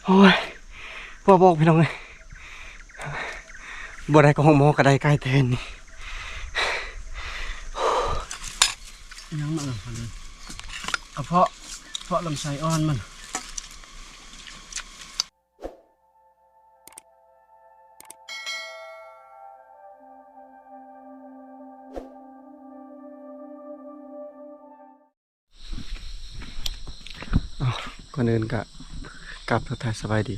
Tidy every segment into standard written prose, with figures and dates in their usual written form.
โอ้ยว่าบอกพี่น้องเลยบ่ได้ก็ห้องหมอกระไดใกล้แทนนี่ยังมาเลยกระเพาะลำไส้อ่อนมันก่อนอื่นกะกลับทักทายสบายดี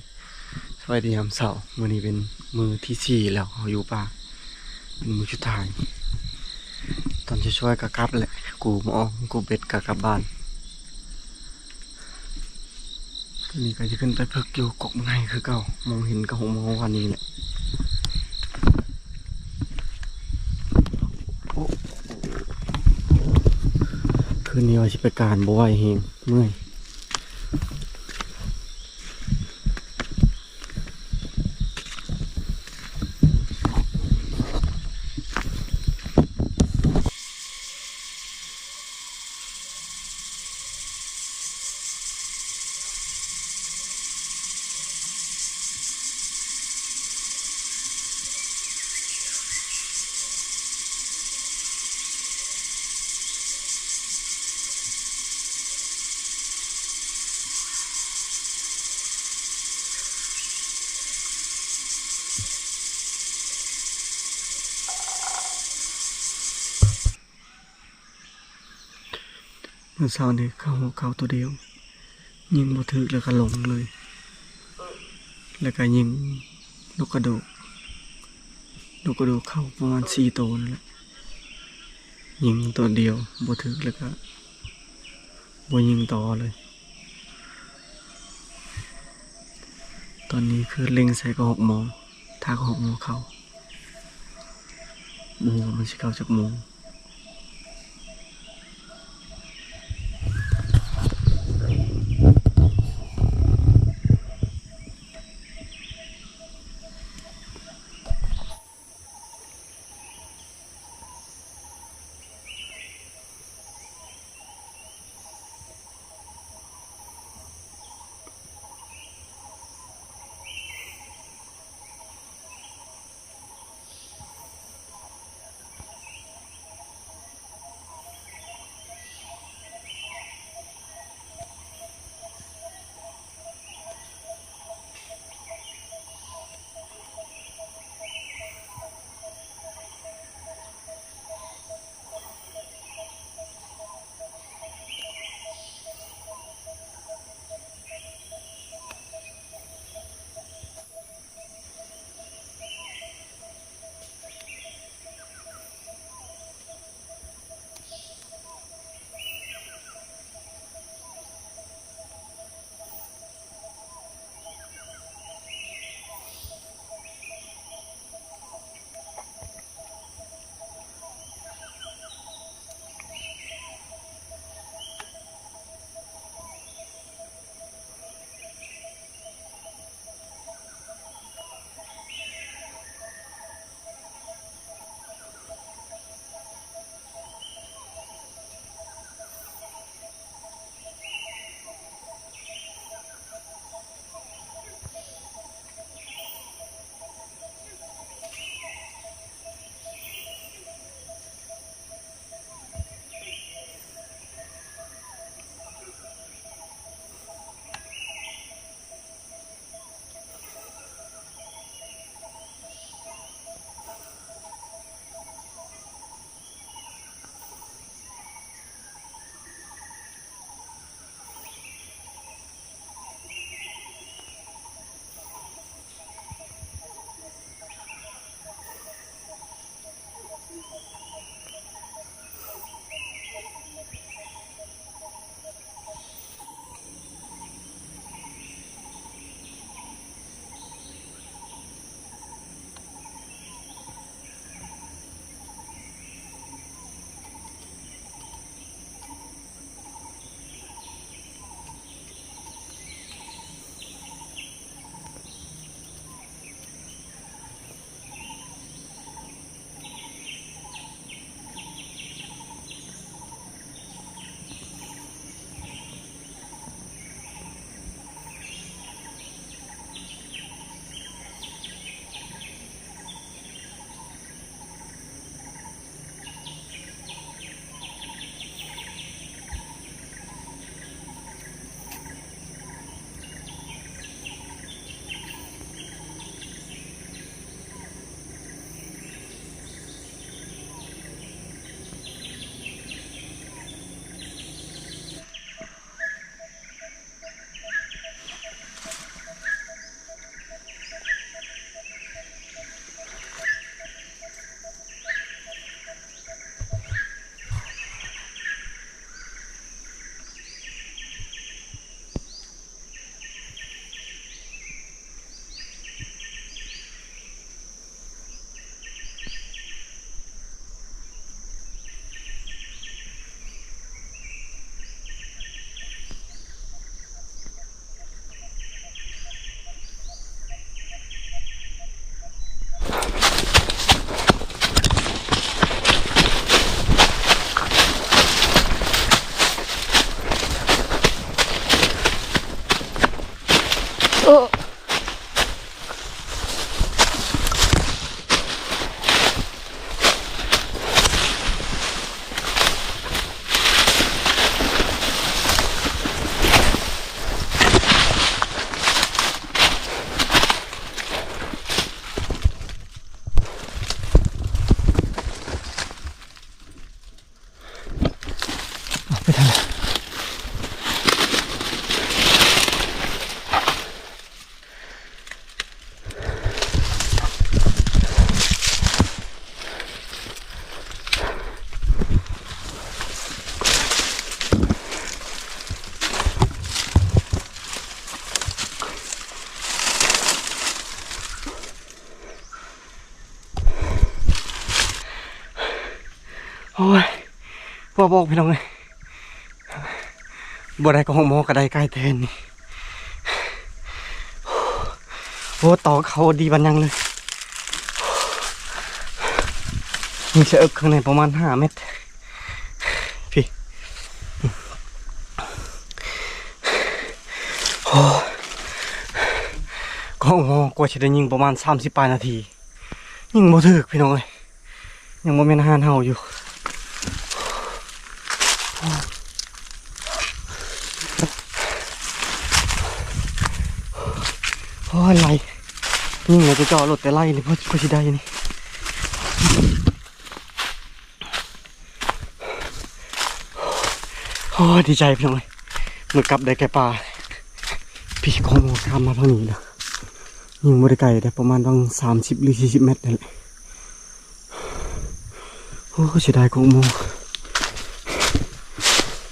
ยามเสาร์มื้อนี้เป็นมื้อที่ 4แล้วเขาอยู่ป่าเป็นมื้อสุดท้ายตอนช่วยๆกะกลับแหละกูหมอกูเบ็ดกะกลับบ้านทีนี้ก็จะขึ้นไปพึกอยู่กกไงคือเก่ามองเห็นกับหงมองวันนี้แหละคืนนี้ว่าสิไปการบ่ไหวเฮงเมื่อยเมื่อเช้านี้เข้าตัวเดียวยิงบ่ถึกแล้วก็หลงเลยแล้วก็ยิงนกกระโดดเข้าประมาณ4ตัวนั่นแหละยิงตัวเดียวบ่ถึกแล้วก็บ่ยิงต่อเลยตอนนี้คือเล็งใส่ก็6 โมงถ้าก็6 โมงเข้าบ่รู้ว่ามันสิเข้าจักโมง ไปทางโอ้ยว่าบอกพี่น้องเลยบ่ได้ก็ห้องหมอกระไดใกล้แทนนี่โอ้ต่อเขาดีบันยังเลยมีเชือกข้างในประมาณ5 เมตรพี่โอ้ก็ห้องหมอกว่าจะได้ยิงประมาณ30 ปลายนาทียิงบ่ถึกพี่น้องเลยยังบ่แม่นอาหารเฮาอยู่โอ้ยไรยิงเลยจะจ่อรถแต่ไล่นี่เพื่อสิได้นี่โอ้ยดีใจพี่น้องเลยเมื่อกลับได้แก่ปลาพี่ของหมอข้ามมาทางนี้นะยิงบริไกลได้ประมาณต้อง30 หรือ 40 เมตรนั่นแหละโอ้เสียดายของหมอ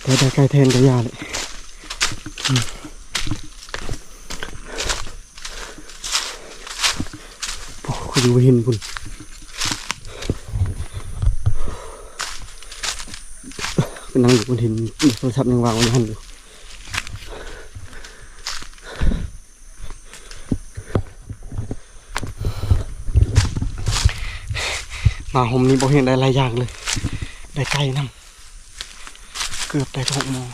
แต่ได้ไกลแทนก็ยาเลยโอ้ก็ดูเห็นคุณเป็นนั่งอยู่บนหินโทรศัพท์ยังวางไว้ในหันอยู่มาหมนี้บ่เห็นได้หลายอย่างเลยได้ไก่น้ำเกือบได้6 โมง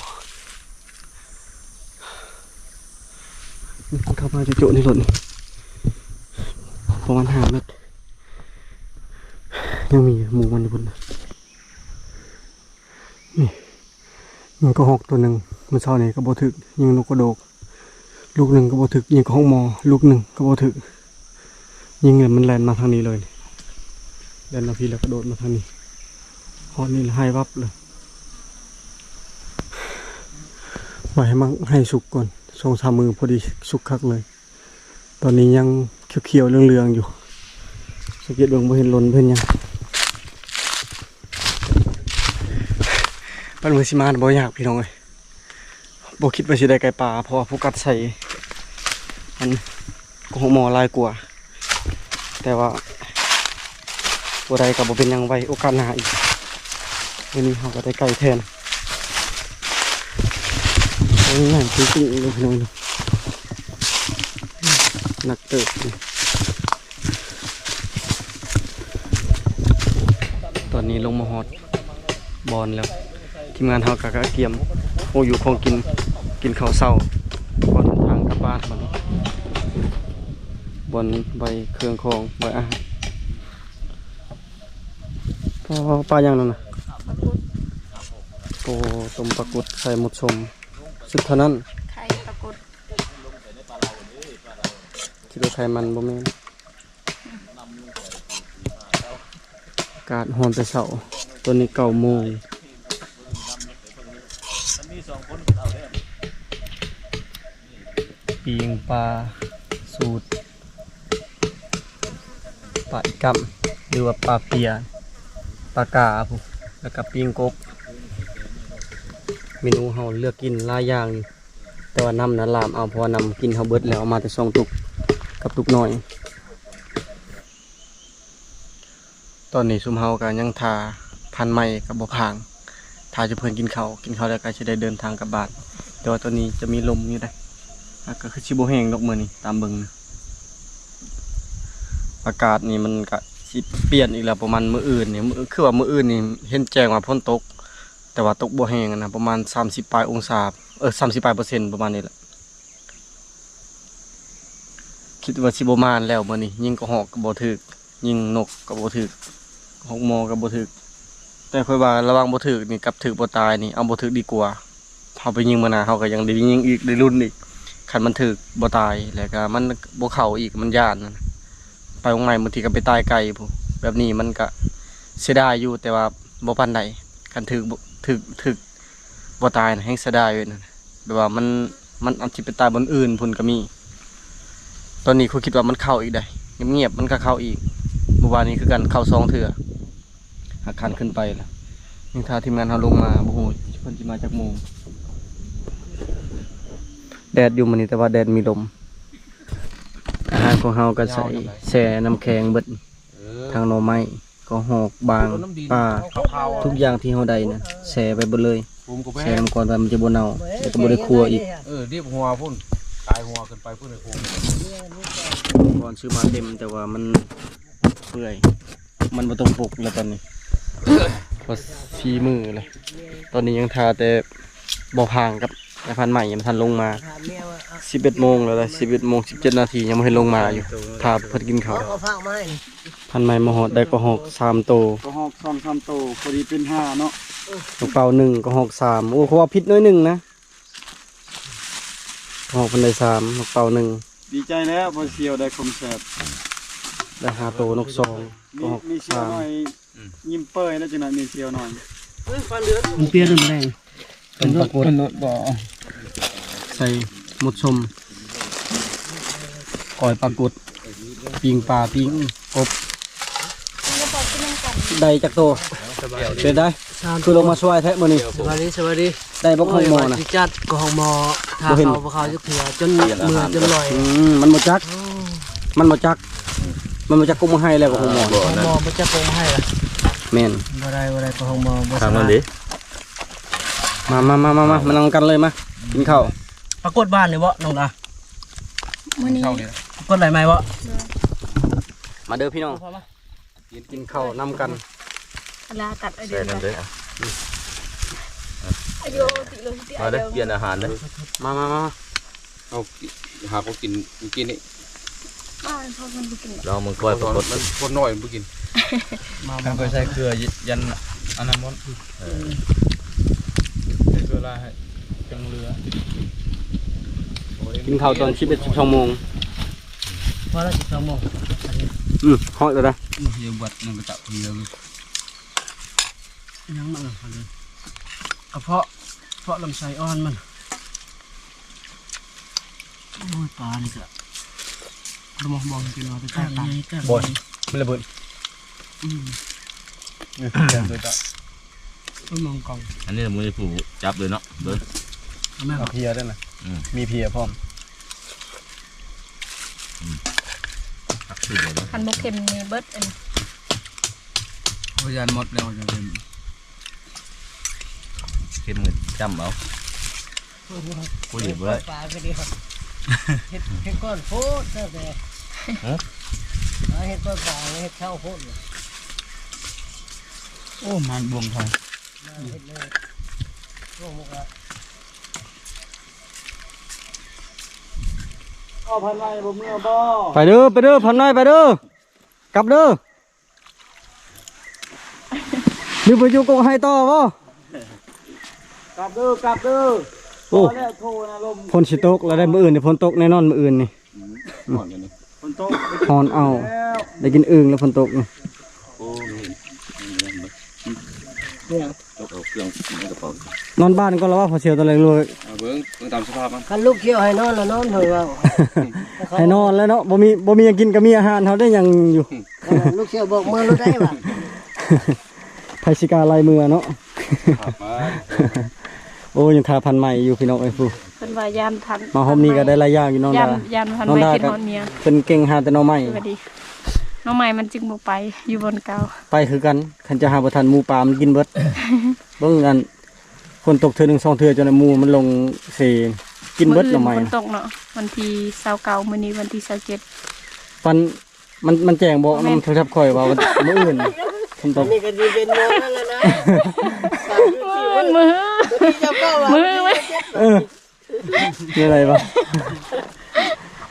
มันเข้ามาจุๆในรถนี่ประมาณ5 เมตรยังมีหมูมันอยู่บนนี่ยิงกระหอกตัวหนึ่งมันเช้านี้ก็บ่ถึกยิงนกกระโดกลูกหนึ่งก็บ่ถึกยิงกระหอกมอลูกหนึ่งก็บ่ถึกยิงเงินมันแล่นมาทางนี้เลยแล่นมาพี่แล้วกระโดดมาทางนี้ฮอดนี่ให้วับเลยไว้ให้มันให้สุกก่อน2-3 มือพอดีสุกคักเลยตอนนี้ยังเขียวๆเหลืองๆอยู่สังเกตเบิ่งบ่เห็นหล่นเพิ่นยังปันมือสิมาบ่อยากพี่น้องเอ้ยบ่คิดว่าสิได้ไก่ปลาเพราะว่าผู้กัดใส่มันก็หมอลายกว่าแต่ว่าบ่ได้ก็บ่เป็นหยังไว้โอกาสหน้าอีกวันนี้เฮาก็ได้ไก่แทนโอ้ยง่ายจริงๆเลยพี่น้องหนักเติบตอนนี้ลงมาฮอดบอลแล้วทีมงานเฮากะเกียมโอ้อยู่ของกินข้าวเช้าก่อนทางกลับบ้านมันบอลใบเครื่องของใบอาหารปลาอย่างนั้นนะโอ้ต้มปลากุดใส่หมดชมสุดเท่านั้นไข่ปลากุดที่เราไข่มันบ่แม่นกาดหอนแต่เช้าตัวนี้9 โมงปีงปลาสูตรปลาอีกัมหรือว่าปลาเปียปลากาพวกแล้วก็ปีงกบเมนูเฮาเลือกกินหลายอย่างอยู่แต่ว่าน้ำนะลามเอาเพราะว่านำกินเฮาเบิดแล้วเอามาแต่2 ตุกกับตุกน้อยตอนนี้ซุมเฮาก็ยังทาพันไม้กับบ่พางทาจะเพิ่นกินข้าวแล้วก็สิได้เดินทางกลับบ้านแต่ว่าตอนนี้จะมีลมอยู่ได้ก็คือสิบ่แห้งดอกมื้อนี้ตามเบิ่งอากาศนี่มันก็สิเปลี่ยนอีกแล้วประมาณมื้ออื่นนี่คือว่ามื้ออื่นนี่เห็นแจ้งว่าฝนตกแต่ว่าตกบ่แห้งนะประมาณ30 ปลายองศา30 ปลายเปอร์เซ็นต์ประมาณนี้แหละ คิดว่าสิบ่มานแล้วมื้อนี้ยิงกระหอกก็บ่ถึกยิงนกก็บ่ถึกหกโมอก็บ่ถึกแต่ค่อยว่าระวังบ่ถึกนี่กับถึกบ่ตายนี่เอาบ่ถึกดีกว่าเฮาไปยิงมื้อหน้าเฮาก็ยังได้ยิงอีกได้รุ่นอีกคันมันถึกบ่ตายแล้วก็มันบ่เข้าอีกมันย้านนะไปวงใหม่บางทีก็ไปตายไกลพู้แบบนี้มันก็เสียดายอยู่แต่ว่าบ่ปานใดคันถึกบ่ตายนะแฮงเสียดายเว้ยนั่นแบบว่ามันอาจสิไปตายบนอื่นพุ่นก็มีตอนนี้เขาคิดว่ามันเข้าอีกได้เงียบๆมันก็เข้าอีกเมื่อวานนี้คือกันเข้า2เทื่อหักคันขึ้นไปแล้วนี่ถ้าทีมงานเฮาลงมาบ่ฮู้เพิ่นสิมาจากโมงแดดอยู่มื้อนี้แต่ว่าแดดมีลมอาหารของเฮาก็ใส่แช่น้ำแข็งเบิดทางหน่อไม้ก็หอกบางปลาทุกอย่างที่เฮาได้น่ะแช่ไปเบิดเลยแช่น้ำก่อนว่ามันจะบ่เน่าแล้วก็บ่ได้คั่วอีกเรียบหัวพุ่นตายหัวขึ้นไปพุ่นเลยพุ่นก่อนซื้อมาเต็มแต่ว่ามันเปื่อยมันบ่ตรงปกแล้วตอนนี้พอฝีมือเลยตอนนี้ยังทาแต่บ่พางกับนายพันใหม่ยังทันลงมา11โมงแล้วเลย11โมง17นาทียังไม่ให้ลงมาอยู่ทาเพิ่นกินข้าวพันใหม่มาหอดได้ก็หอก3โตก็หอก2-3โตพอดีเป็น5เนาะลูกเป่า1ก็หอก3โอ้เขาว่าผิดน้อย1นะหอกเพิ่นได้3ลูกเป่า1ดีใจแล้วพอเสียวได้คมแซ่บได้5โตนก2ก็หอกมีเสียวหน่อยยิ้มเป้ยแล้วจังได๋มีเสียวหน่อยมันเปรี้ยวขึ้นมาได้เป็นปลากดบ่ใส่หมดชมก่อยปลากดปิงปลาปิงกบได้จากโตเป็นได้คือลงมาช่วยแท้มื้อนี้สวัสดีได้บ่ของหมอน่ะจัดก็ของหมอถ้าเขาจักเถื่อจนมือจนลอยมันบ่จักกุมมาให้แล้วก็ของหมอบ่จักกุมให้ล่ะแม่นบ่ได้ก็ของหมอบ่ทำนั่นดิมานั่งกันเลยมากินข้าวปรากฏบ้านเลยบ่น้องดามื้อนี้ปรากฏไหลไหมบ่มาเด้อพี่น้องกินข้าวนำกันลาตัดไอเดียกันอายุติเลยติมาได้เปลี่ยนอาหารเลยมาเอาหาเขากินนี่พอมันกินเรามึงคอยปรากฏมันคนน้อยมันกินมาไปใส่เกลือยันอันนั้นมั้งใส่เกลือลาให้จังเรือกินข้าวตอน11-12โมงพอละ12โมงฮอดแล้วนะเดี๋ยวบัดมันก็จับเรือยังมาเลยกระเพาะลำไส้อ่อนมันโอ้ยปลานี่ก็มองกินเอาไปแค่ตายบ่อยไม่ระเบิดนี่แกงตัวจับมองกองอันนี้มือผูจับเลยเนาะเบิร์ดเอาเพียได้ไหมมีเพียพร้อมคันบกเข็มมีเบิดพยานหมดแล้วจะเป็นเข็มเงินจำเอาคุยเบิร์ดเห็ดก้อนโพดแต่เห็ดก้อนปลาเห็ดเช่าโพดโอ้มันบวงทองพันไม้บ่เมื่อบ่ไปเด้อพันน้อยไปเด้อกลับเด้อนี่ไปอยู่กงให้ต่อบ่กลับเด้อโอ้ฝนสิตกแล้วได้มื้ออื่นนี่ฝนตกแน่นอนมื้ออื่นนี่ฝนตกฮอนเอาได้กินอึ่งแล้วฝนตกนี่โอ้เครื่องในกระเป๋านอนบ้านก็แล้วว่าพอเชียวตัวเล็กเลยเบิ้งตามสภาพมันคันลูกเกี่ยวให้นอนแล้วนอนเถอะว่าให้นอนแล้วเนาะบ่มีกินก็มีอาหารเขาได้ยังอยู่ลูกเกี่ยวบอกมือรู้ได้ป่ะไผสิกาลายมือเนาะโอ้ยังทาพันใหม่อยู่พี่น้องไอ้ฟูเพิ่นว่ายานทันมาห้องนี้ก็ได้หลายอย่างอยู่น้องดายานพันใหม่กินฮอดเมียเพิ่นเก่งหาแต่น้องใหม่น้องใหม่มันจึงบ่ไปอยู่บนเก่าไปคือกันคันจะหาบ่ทันหมูปลามันกินเบิดเบิ่งกันคนตกเทื่อ1-2เทื่อจนหมูมันลงเสกินเบิดน้องใหม่ฝนตกเนาะวันที่29มื้อนี้วันที่27มันแจ้งบ่มันโทรศัพท์ข่อยว่ามื้ออื่นฝนตกนี่ก็สิเป็นโมนั่นแหละนะมือไหมมีอะไรบ่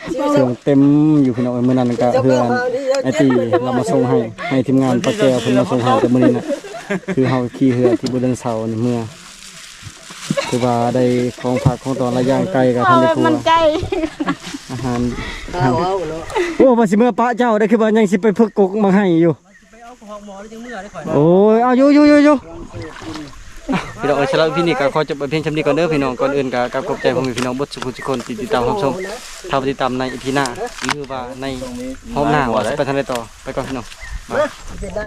เครื่องเต็มอยู่พี่น้องมื้อนั้นก็เฮือนไอ้ตีเรามาส่งให้ทีมงานปลาแก้วเพิ่นมาส่งให้แต่มื้อนี้น่ะคือเฮาขี่เรือที่บุญเดือนเสาร์นี่เมื่อคือว่าได้ของผักของตอนละอย่างไกลกับทันได้ครัว มันใจ อาหารโอ้ว่าสิเมื่อปะเจ้าได้คือว่ายังสิไปพึกกกมาให้อยู่โอ้ยเอาอยู่พี่น้องสำหรับพี่นี่ก็ขอจบเพียงชำนี้ก่อนเด้อพี่น้องก่อนอื่นก็ขอบใจผมพี่น้องเบ่ทุกคนที่ติดตามรับชมถ้าติดตามใน EP หน้าหรือว่าในห้องหน้าว่าสิไปทางใดต่อไปก่อนพี่น้อง